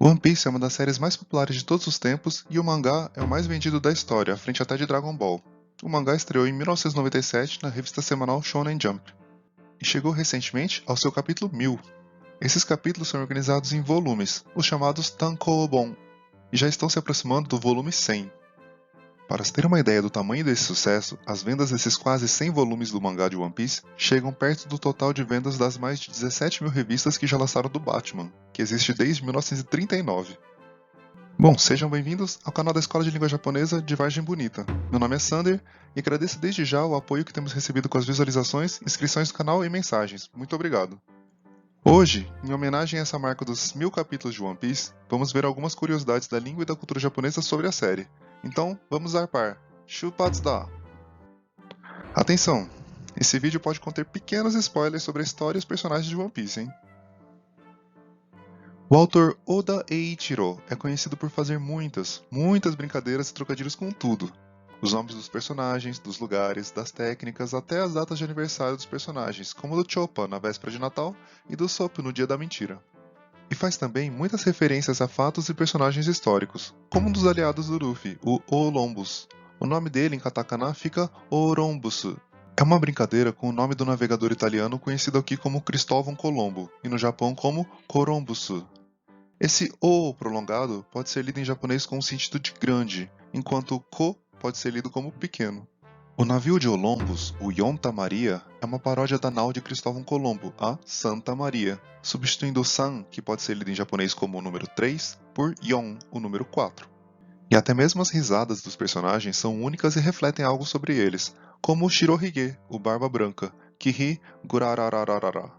One Piece é uma das séries mais populares de todos os tempos e o mangá é o mais vendido da história, à frente até de Dragon Ball. O mangá estreou em 1997 na revista semanal Shonen Jump e chegou recentemente ao seu capítulo 1000. Esses capítulos são organizados em volumes, os chamados Tankōbon, e já estão se aproximando do volume 100. Para se ter uma ideia do tamanho desse sucesso, as vendas desses quase 100 volumes do mangá de One Piece chegam perto do total de vendas das mais de 17 mil revistas que já lançaram do Batman, que existe desde 1939. Bom, sejam bem-vindos ao canal da Escola de Língua Japonesa de Vargem Bonita. Meu nome é Sander e agradeço desde já o apoio que temos recebido com as visualizações, inscrições do canal e mensagens. Muito obrigado! Hoje, em homenagem a essa marca dos 1000 capítulos de One Piece, vamos ver algumas curiosidades da língua e da cultura japonesa sobre a série. Então, vamos zarpar. Shupatsuda! Atenção! Esse vídeo pode conter pequenos spoilers sobre a história e os personagens de One Piece, hein? O autor Oda Eiichiro é conhecido por fazer muitas brincadeiras e trocadilhos com tudo. Os nomes dos personagens, dos lugares, das técnicas, até as datas de aniversário dos personagens, como o do Choppa na véspera de Natal e do Sop no dia da mentira. E faz também muitas referências a fatos e personagens históricos, como um dos aliados do Luffy, o Olombus. O nome dele em katakana fica Orombusu. É uma brincadeira com o nome do navegador italiano conhecido aqui como Cristóvão Colombo, e no Japão como Korombusu. Esse O prolongado pode ser lido em japonês com o sentido de grande, enquanto Ko pode ser lido como pequeno. O navio de Olombus, o Yonta Maria, é uma paródia da nau de Cristóvão Colombo, a Santa Maria, substituindo o San, que pode ser lido em japonês como o número 3, por Yon, o número 4. E até mesmo as risadas dos personagens são únicas e refletem algo sobre eles, como o Shirohige, o Barba Branca, que ri gurararararara.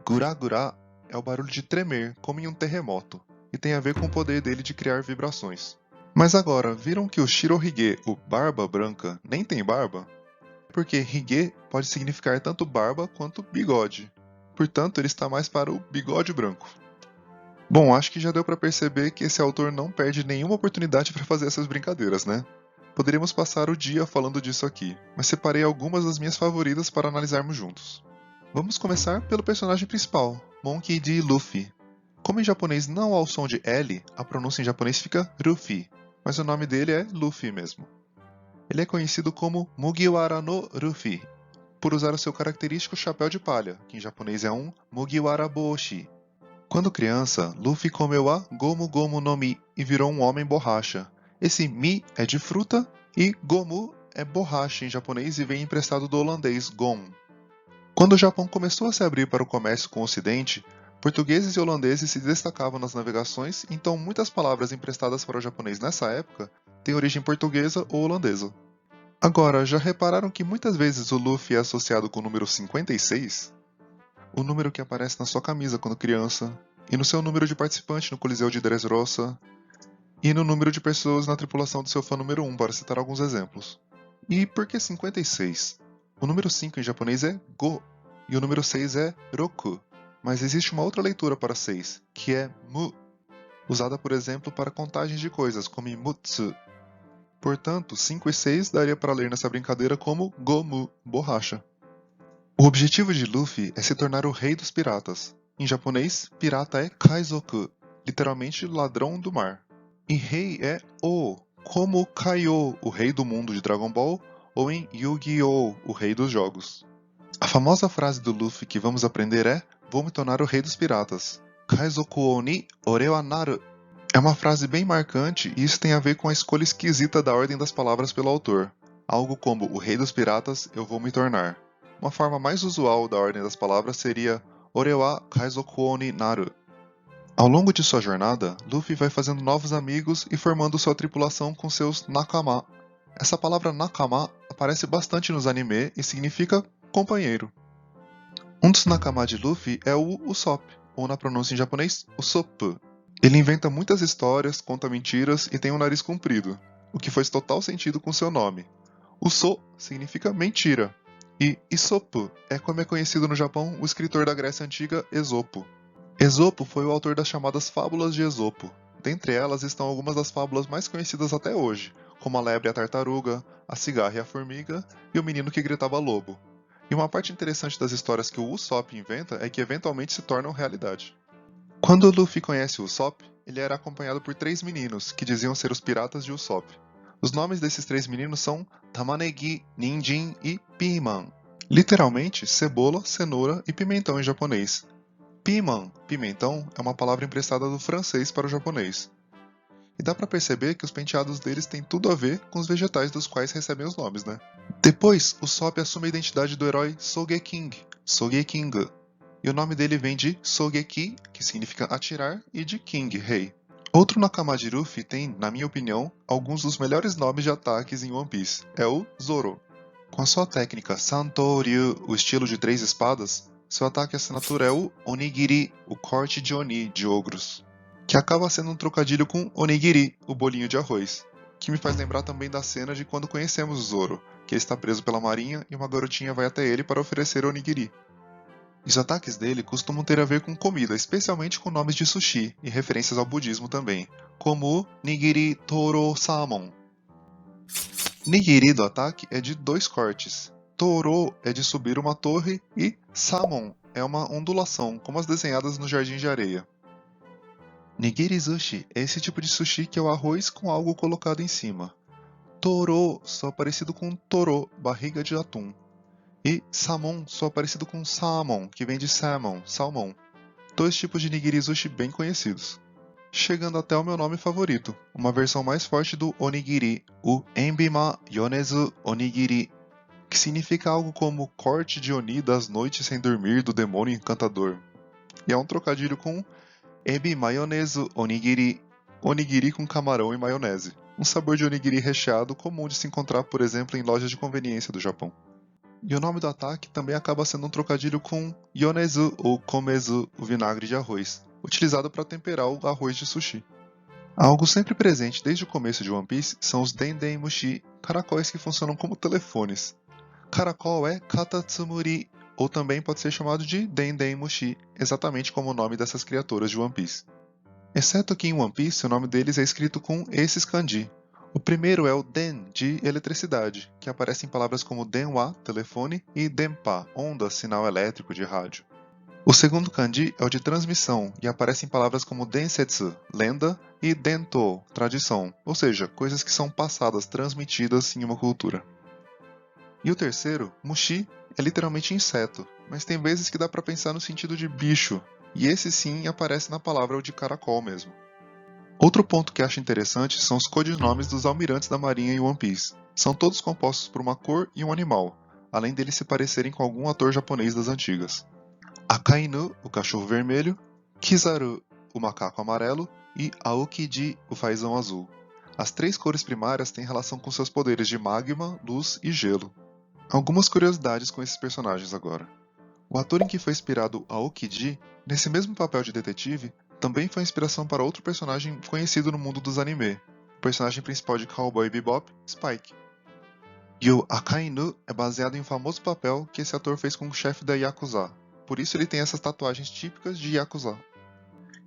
Gurá é o barulho de tremer, como em um terremoto, e tem a ver com o poder dele de criar vibrações. Mas agora, viram que o Shirohige, o Barba Branca, nem tem barba? Porque Hige pode significar tanto barba quanto bigode. Portanto, ele está mais para o bigode branco. Bom, acho que já deu para perceber que esse autor não perde nenhuma oportunidade para fazer essas brincadeiras, né? Poderíamos passar o dia falando disso aqui, mas separei algumas das minhas favoritas para analisarmos juntos. Vamos começar pelo personagem principal, Monkey D. Luffy. Como em japonês não há o som de L, a pronúncia em japonês fica Ruffy, mas o nome dele é Luffy mesmo. Ele é conhecido como Mugiwara no Luffy, por usar o seu característico chapéu de palha, que em japonês é um Mugiwara Boshi. Quando criança, Luffy comeu a Gomu Gomu no Mi e virou um homem borracha. Esse Mi é de fruta e Gomu é borracha em japonês e vem emprestado do holandês Gom. Quando o Japão começou a se abrir para o comércio com o Ocidente, portugueses e holandeses se destacavam nas navegações, então muitas palavras emprestadas para o japonês nessa época têm origem portuguesa ou holandesa. Agora, já repararam que muitas vezes o Luffy é associado com o número 56? O número que aparece na sua camisa quando criança, e no seu número de participante no Coliseu de Dressrosa, e no número de pessoas na tripulação do seu fã número 1, para citar alguns exemplos. E por que 56? O número 5 em japonês é Go, e o número 6 é Roku. Mas existe uma outra leitura para 6, que é Mu, usada, por exemplo, para contagens de coisas, como Mutsu. Portanto, 5 e 6 daria para ler nessa brincadeira como Gomu, borracha. O objetivo de Luffy é se tornar o rei dos piratas. Em japonês, pirata é Kaizoku, literalmente ladrão do mar. E rei é O, como Kaiô, o rei do mundo de Dragon Ball, ou em Yu-Gi-Oh!, o rei dos jogos. A famosa frase do Luffy que vamos aprender é: "Vou me tornar o rei dos piratas. Kaizoku o ni ore wa naru." É uma frase bem marcante e isso tem a ver com a escolha esquisita da ordem das palavras pelo autor. Algo como o rei dos piratas, eu vou me tornar. Uma forma mais usual da ordem das palavras seria Ore wa Kaizoku o ni naru. Ao longo de sua jornada, Luffy vai fazendo novos amigos e formando sua tripulação com seus nakama. Essa palavra nakama aparece bastante nos anime e significa companheiro. Um dos nakama de Luffy é o Usopp, ou na pronúncia em japonês, Usopp. Ele inventa muitas histórias, conta mentiras e tem um nariz comprido, o que faz total sentido com seu nome. Uso significa mentira, e Isopo é como é conhecido no Japão o escritor da Grécia Antiga Esopo. Esopo foi o autor das chamadas Fábulas de Esopo. Dentre elas estão algumas das fábulas mais conhecidas até hoje, como a lebre e a tartaruga, a cigarra e a formiga e o menino que gritava lobo. E uma parte interessante das histórias que o Usopp inventa é que eventualmente se tornam realidade. Quando o Luffy conhece o Usopp, ele era acompanhado por 3 meninos, que diziam ser os piratas de Usopp. Os nomes desses 3 meninos são Tamanegi, Ninjin e Piman. Literalmente, cebola, cenoura e pimentão em japonês. Piman, pimentão, é uma palavra emprestada do francês para o japonês. E dá pra perceber que os penteados deles têm tudo a ver com os vegetais dos quais recebem os nomes, né? Depois, Usopp assume a identidade do herói Sogeking, Sogeking. E o nome dele vem de Sogeki, que significa atirar, e de King, rei. Outro Nakama de Luffy tem, na minha opinião, alguns dos melhores nomes de ataques em One Piece. É o Zoro. Com a sua técnica Santoryu, o estilo de 3 espadas, seu ataque assinatura é o Onigiri, o corte de Oni, de ogros, que acaba sendo um trocadilho com onigiri, o bolinho de arroz, que me faz lembrar também da cena de quando conhecemos o Zoro, que ele está preso pela marinha e uma garotinha vai até ele para oferecer onigiri. Os ataques dele costumam ter a ver com comida, especialmente com nomes de sushi e referências ao budismo também, como o Nigiri Toro Salmon. Nigiri do ataque é de 2 cortes, Toro é de subir uma torre e Salmon é uma ondulação, como as desenhadas no jardim de areia. Nigiri sushi é esse tipo de sushi que é o arroz com algo colocado em cima. Toro só parecido com toro, barriga de atum. E salmon só parecido com salmon, que vem de salmon, salmão. 2 tipos de nigiri sushi bem conhecidos. Chegando até o meu nome favorito, uma versão mais forte do onigiri, o Enbima Yonezu Onigiri, que significa algo como corte de Oni das noites sem dormir do demônio encantador. E é um trocadilho com Ebi Mayonezu Onigiri, onigiri com camarão e maionese, um sabor de onigiri recheado comum de se encontrar, por exemplo, em lojas de conveniência do Japão. E o nome do ataque também acaba sendo um trocadilho com Yonezu ou Komezu, o vinagre de arroz, utilizado para temperar o arroz de sushi. Algo sempre presente desde o começo de One Piece são os Denden Mushi, caracóis que funcionam como telefones. Caracol é Katatsumuri, ou também pode ser chamado de Denden Mushi, exatamente como o nome dessas criaturas de One Piece. Exceto que em One Piece o nome deles é escrito com esses kanji. O primeiro é o Den, de eletricidade, que aparece em palavras como denwa, telefone, e denpa, onda, sinal elétrico de rádio. O segundo kanji é o de transmissão, e aparece em palavras como densetsu, lenda, e dento, tradição, ou seja, coisas que são passadas, transmitidas em uma cultura. E o terceiro, mushi, é literalmente inseto, mas tem vezes que dá pra pensar no sentido de bicho, e esse sim aparece na palavra o de caracol mesmo. Outro ponto que acho interessante são os codinomes dos almirantes da marinha em One Piece. São todos compostos por uma cor e um animal, além deles se parecerem com algum ator japonês das antigas. Akainu, o cachorro vermelho, Kizaru, o macaco amarelo, e Aokiji, o fazão azul. As 3 cores primárias têm relação com seus poderes de magma, luz e gelo. Algumas curiosidades com esses personagens agora. O ator em que foi inspirado Aokiji, nesse mesmo papel de detetive, também foi inspiração para outro personagem conhecido no mundo dos anime, o personagem principal de Cowboy Bebop, Spike. E o Akainu é baseado em um famoso papel que esse ator fez com o chefe da Yakuza, por isso ele tem essas tatuagens típicas de Yakuza.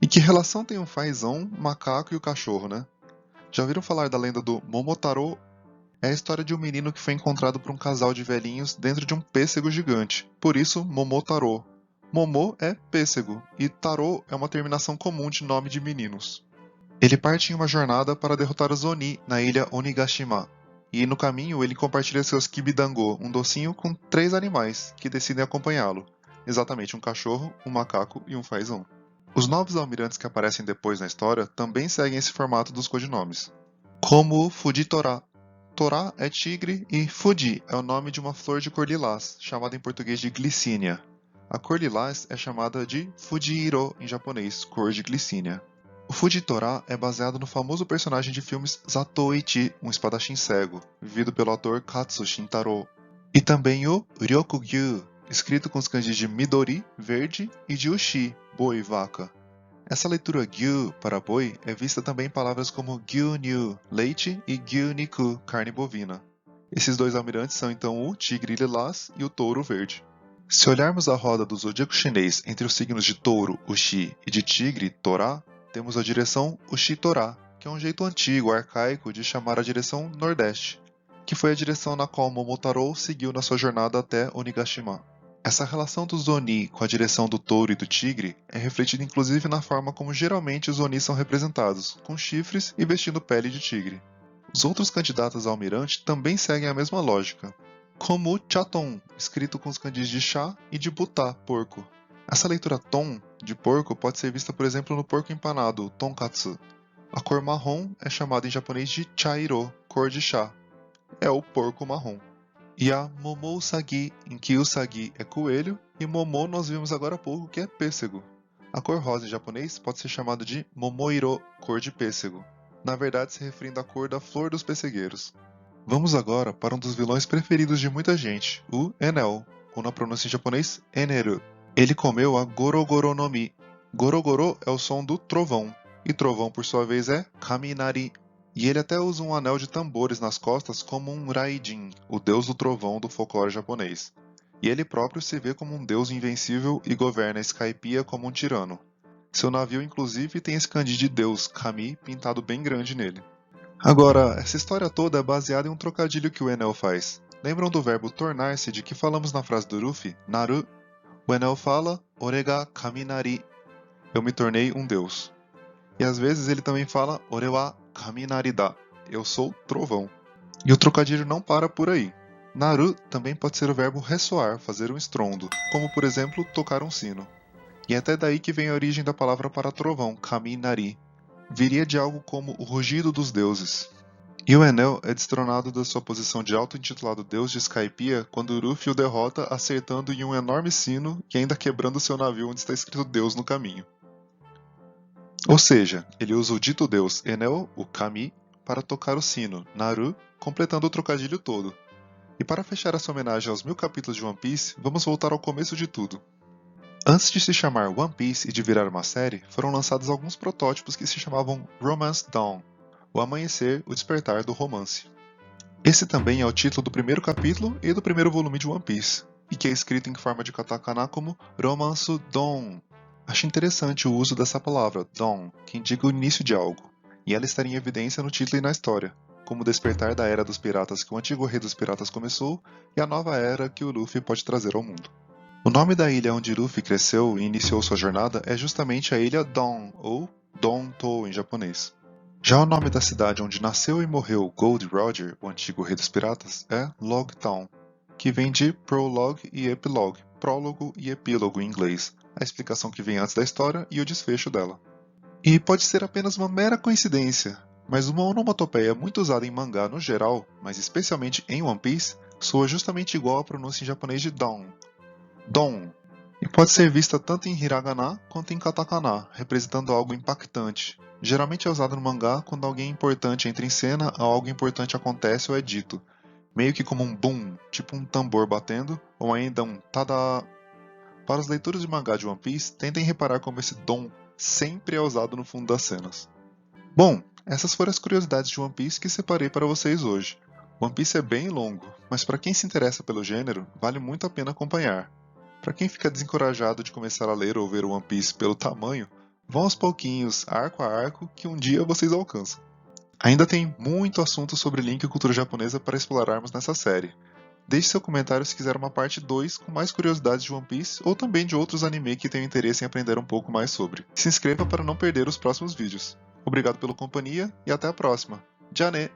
E que relação tem o fazão, o macaco e o cachorro, né? Já ouviram falar da lenda do Momotaro? É a história de um menino que foi encontrado por um casal de velhinhos dentro de um pêssego gigante, por isso Momotaro. Momo é pêssego, e Taro é uma terminação comum de nome de meninos. Ele parte em uma jornada para derrotar os Oni na ilha Onigashima, e no caminho ele compartilha seus kibidango, um docinho com 3 animais, que decidem acompanhá-lo, exatamente um cachorro, um macaco e um fazão. Os novos almirantes que aparecem depois na história também seguem esse formato dos codinomes, como o Fujitora. Torá é tigre e Fuji é o nome de uma flor de cor lilás, chamada em português de glicínia. A cor lilás é chamada de Fujiiro em japonês, cor de glicínia. O Fujitora é baseado no famoso personagem de filmes Zatoichi, um espadachim cego, vivido pelo ator Katsu Shintaro. E também o Ryokugyu, escrito com os kanjis de Midori, verde, e de Ushi, boi, vaca. Essa leitura gyu para boi é vista também em palavras como gyunyu, leite, e gyuniku, carne bovina. Esses 2 almirantes são então o tigre lilás e o touro verde. Se olharmos a roda do zodíaco chinês entre os signos de touro, Ushi, e de tigre, Torá, temos a direção Ushi-Torá, que é um jeito antigo, arcaico, de chamar a direção nordeste, que foi a direção na qual Momotaro seguiu na sua jornada até Onigashima. Essa relação dos Oni com a direção do touro e do tigre é refletida inclusive na forma como geralmente os Oni são representados, com chifres e vestindo pele de tigre. Os outros candidatos a almirante também seguem a mesma lógica, como o Chaton, escrito com os kanjis de chá, e de Butá, porco. Essa leitura ton, de porco, pode ser vista por exemplo no porco empanado, o tonkatsu. A cor marrom é chamada em japonês de chairo, cor de chá. É o porco marrom. E a Momo Usagi, em que Usagi é coelho, e Momo nós vimos agora há pouco que é pêssego. A cor rosa em japonês pode ser chamada de Momoiro, cor de pêssego, na verdade se referindo à cor da flor dos pessegueiros. Vamos agora para um dos vilões preferidos de muita gente, o Enel, ou na pronúncia em japonês, Eneru. Ele comeu a Gorogoro no Mi. Gorogoro é o som do trovão, e trovão por sua vez é Kaminari. E ele até usa um anel de tambores nas costas como um Raijin, o deus do trovão do folclore japonês. E ele próprio se vê como um deus invencível e governa a Skypiea como um tirano. Seu navio inclusive tem esse kanji de deus, Kami, pintado bem grande nele. Agora, essa história toda é baseada em um trocadilho que o Enel faz. Lembram do verbo tornar-se de que falamos na frase do Luffy, Naru? O Enel fala, Orega Kaminari, eu me tornei um deus. E às vezes ele também fala, Orewa Kaminari-da, eu sou trovão. E o trocadilho não para por aí. Naru também pode ser o verbo ressoar, fazer um estrondo, como por exemplo, tocar um sino. E é até daí que vem a origem da palavra para trovão, Kaminari. Viria de algo como o rugido dos deuses. E o Enel é destronado da sua posição de auto-intitulado deus de Skypiea quando Luffy o derrota acertando em um enorme sino e ainda quebrando seu navio onde está escrito Deus no caminho. Ou seja, ele usa o dito deus Enel, o Kami, para tocar o sino, Naru, completando o trocadilho todo. E para fechar essa homenagem aos 1000 capítulos de One Piece, vamos voltar ao começo de tudo. Antes de se chamar One Piece e de virar uma série, foram lançados alguns protótipos que se chamavam Romance Dawn, o amanhecer, o despertar do romance. Esse também é o título do primeiro capítulo e do primeiro volume de One Piece, e que é escrito em forma de katakana como Romansu Dawn. Acho interessante o uso dessa palavra, Dawn, que indica o início de algo, e ela estaria em evidência no título e na história, como o despertar da era dos piratas que o antigo rei dos piratas começou e a nova era que o Luffy pode trazer ao mundo. O nome da ilha onde Luffy cresceu e iniciou sua jornada é justamente a ilha Dawn, ou Dontou em japonês. Já o nome da cidade onde nasceu e morreu Gold Roger, o antigo rei dos piratas, é Log Town, que vem de prologue e epilogue, prólogo e epílogo em inglês, a explicação que vem antes da história e o desfecho dela. E pode ser apenas uma mera coincidência, mas uma onomatopeia muito usada em mangá no geral, mas especialmente em One Piece, soa justamente igual à pronúncia em japonês de Dawn, Don, e pode ser vista tanto em hiragana quanto em katakana, representando algo impactante. Geralmente é usado no mangá quando alguém importante entra em cena ou algo importante acontece ou é dito, meio que como um boom, tipo um tambor batendo, ou ainda um tada. Para os leitores de mangá de One Piece, tentem reparar como esse dom sempre é usado no fundo das cenas. Bom, essas foram as curiosidades de One Piece que separei para vocês hoje. One Piece é bem longo, mas para quem se interessa pelo gênero, vale muito a pena acompanhar. Para quem fica desencorajado de começar a ler ou ver One Piece pelo tamanho, vão aos pouquinhos, arco a arco, que um dia vocês alcançam. Ainda tem muito assunto sobre Link e cultura japonesa para explorarmos nessa série. Deixe seu comentário se quiser uma parte 2 com mais curiosidades de One Piece ou também de outros anime que tenham interesse em aprender um pouco mais sobre. Se inscreva para não perder os próximos vídeos. Obrigado pela companhia e até a próxima. Já né!